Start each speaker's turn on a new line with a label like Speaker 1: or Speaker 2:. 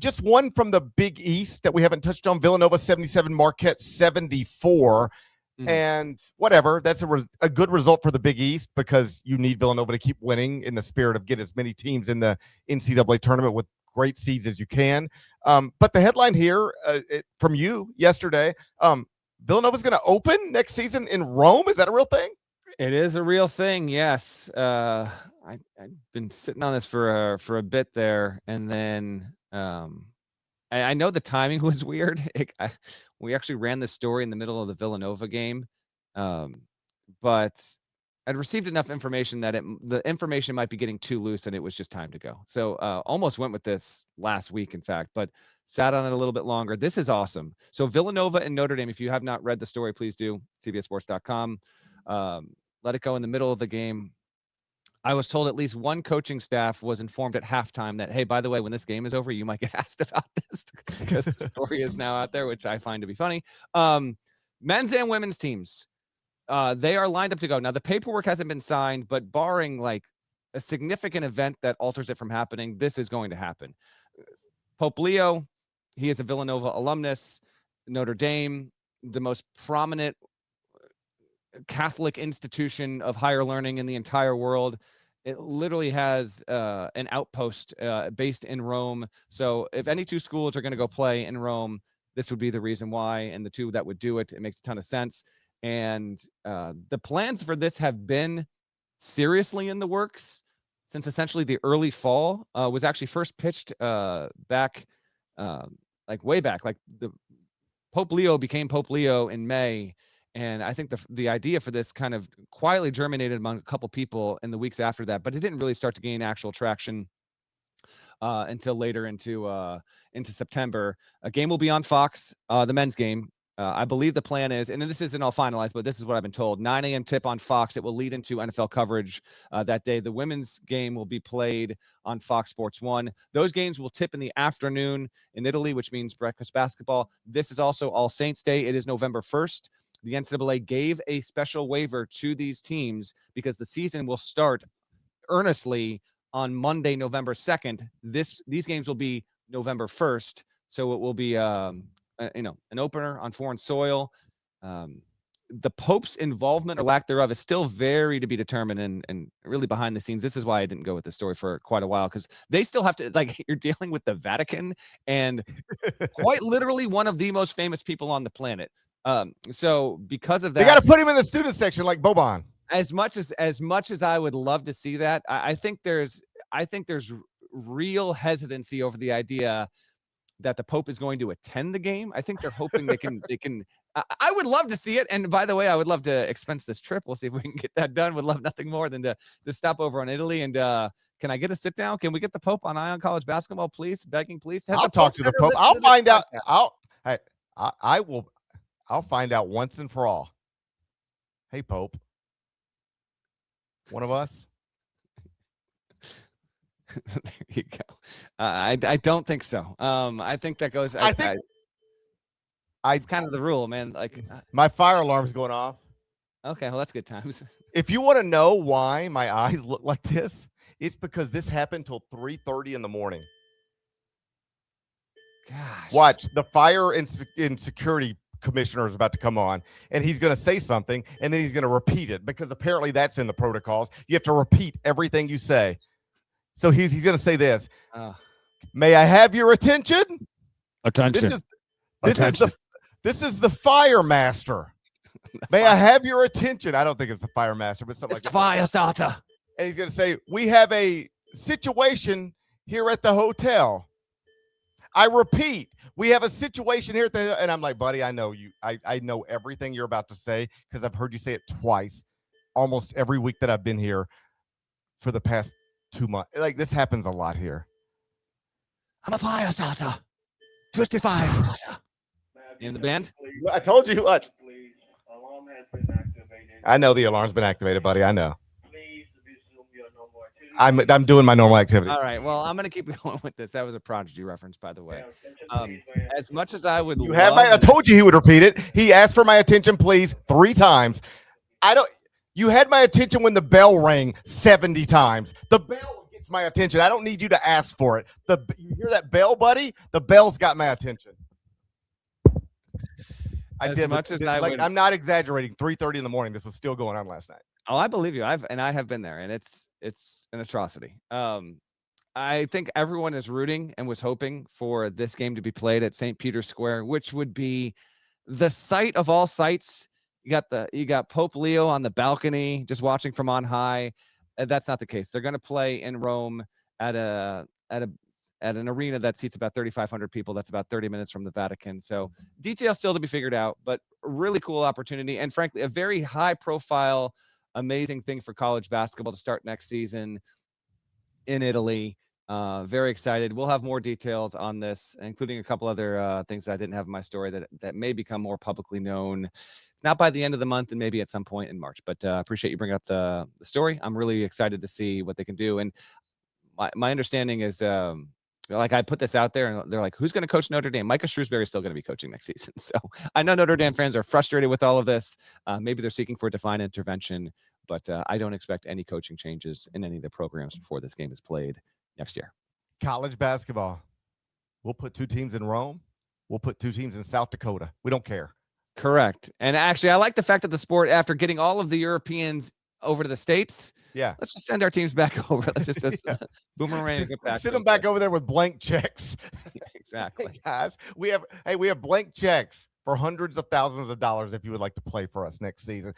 Speaker 1: Just one from the Big East that we haven't touched on. Villanova 77, Marquette 74. And whatever, that's a good result for the Big East because you need Villanova to keep winning in the spirit of get as many teams in the NCAA tournament with great seeds as you can. But the headline here from you yesterday, Villanova's going to open next season in Rome. Is that a real thing?
Speaker 2: It is a real thing, yes. I've been sitting on this for a bit there, and then I know the timing was weird. We actually ran this story in the middle of the Villanova game, but I'd received enough information that the information might be getting too loose, and it was just time to go. So almost went with this last week, in fact, but sat on it a little bit longer. This is awesome. So Villanova and Notre Dame, if you have not read the story, please do, cbssports.com. Let it go in the middle of the game. I was told at least one coaching staff was informed at halftime that, hey, by the way, when this game is over, you might get asked about this because the story is now out there, which I find to be funny. Men's and women's teams, they are lined up to go. Now, the paperwork hasn't been signed, but barring like a significant event that alters it from happening, this is going to happen. Pope Leo, he is a Villanova alumnus. Notre Dame, the most prominent Catholic institution of higher learning in the entire world. It literally has an outpost based in Rome. So if any two schools are going to go play in Rome, this would be the reason why, and the two that would do it. It makes a ton of sense. And the plans for this have been seriously in the works since essentially the early fall. Was actually first pitched back, like way back, like the Pope Leo became Pope Leo in May. And I think the idea for this kind of quietly germinated among a couple people in the weeks after that, but it didn't really start to gain actual traction until later into September. A game will be on Fox, the men's game. I believe the plan is, and this isn't all finalized, but this is what I've been told, 9 a.m. tip on Fox. It will lead into NFL coverage that day. The women's game will be played on Fox Sports 1. Those games will tip in the afternoon in Italy, which means breakfast basketball. This is also All Saints Day. It is November 1st. The NCAA gave a special waiver to these teams because the season will start earnestly on Monday, November 2nd. These games will be November 1st. So it will be, an opener on foreign soil. The Pope's involvement or lack thereof is still very to be determined and really behind the scenes. This is why I didn't go with the story for quite a while, because they still have to, like, you're dealing with the Vatican and quite literally one of the most famous people on the planet. So because of that,
Speaker 1: they got to put him in the student section like Boban.
Speaker 2: As much as I would love to see that, I think there's real hesitancy over the idea that the Pope is going to attend the game. I think they're hoping they can. I would love to see it. And by the way, I would love to expense this trip. We'll see if we can get that done. Would love nothing more than to stop over in Italy. And can I get a sit down? Can we get the Pope on Ion College basketball, please? Begging, please.
Speaker 1: I'll talk to the Pope. I'll find out. I will. I'll find out once and for all. Hey, Pope. One of us?
Speaker 2: There you go. I don't think so. I think that goes. It's kind of the rule, man. Like
Speaker 1: my fire alarm's going off.
Speaker 2: Okay, well, that's good times.
Speaker 1: If you want to know why my eyes look like this, it's because this happened till 3:30 in the morning.
Speaker 2: Gosh.
Speaker 1: Watch, the fire and security commissioner is about to come on, and he's going to say something, and then he's going to repeat it because apparently that's in the protocols. You have to repeat everything you say. So he's going to say this. May I have your attention?
Speaker 2: Attention.
Speaker 1: This is the fire master. May I have your attention? I don't think it's the fire master, but something
Speaker 2: it's
Speaker 1: like
Speaker 2: the fire starter.
Speaker 1: And he's going to say, we have a situation here at the hotel. I repeat, we have a situation here at the, and I'm like, buddy, I know you. I know everything you're about to say because I've heard you say it twice almost every week that I've been here for the past 2 months. Like, this happens a lot here.
Speaker 2: I'm a fire starter. Twisted fire starter. In the band?
Speaker 1: I told you what.
Speaker 3: Alarm has been activated.
Speaker 1: I know the alarm's been activated, buddy. I know.
Speaker 3: Please resume your normal activity.
Speaker 1: I'm doing my normal activity.
Speaker 2: All right. Well, I'm going to keep going with this. That was a Prodigy reference, by the way. As much as I would
Speaker 1: I told you he would repeat it. He asked for my attention, please, 3 times. You had my attention when the bell rang 70 times. The bell gets gets my attention. I don't need you to ask for it. You hear that bell, buddy? The bell's got my attention. I'm not exaggerating. 3:30 in the morning. This was still going on last night.
Speaker 2: Oh, I believe you. I have been there, and it's an atrocity. I think everyone is rooting and was hoping for this game to be played at St. Peter's Square, which would be the site of all sites. You got Pope Leo on the balcony, just watching from on high. That's not the case. They're going to play in Rome at an arena that seats about 3,500 people. That's about 30 minutes from the Vatican. So details still to be figured out, but really cool opportunity. And frankly, a very high profile, amazing thing for college basketball to start next season in Italy. Very excited. We'll have more details on this, including a couple other things that I didn't have in my story that may become more publicly known, not by the end of the month and maybe at some point in March. But appreciate you bringing up the story. I'm really excited to see what they can do. And my understanding is, like, I put this out there and they're like, who's going to coach Notre Dame? Micah Shrewsbury is still going to be coaching next season. So I know Notre Dame fans are frustrated with all of this. Maybe they're seeking for a divine intervention, but I don't expect any coaching changes in any of the programs before this game is played next year.
Speaker 1: College basketball. We'll put 2 teams in Rome. We'll put 2 teams in South Dakota. We don't care.
Speaker 2: Correct. And actually, I like the fact that the sport, after getting all of the Europeans over to the States, let's just send our teams back over. Let's just boomerang it back.
Speaker 1: Send them back over there with blank checks.
Speaker 2: Exactly.
Speaker 1: Hey guys, we have blank checks for hundreds of thousands of dollars if you would like to play for us next season.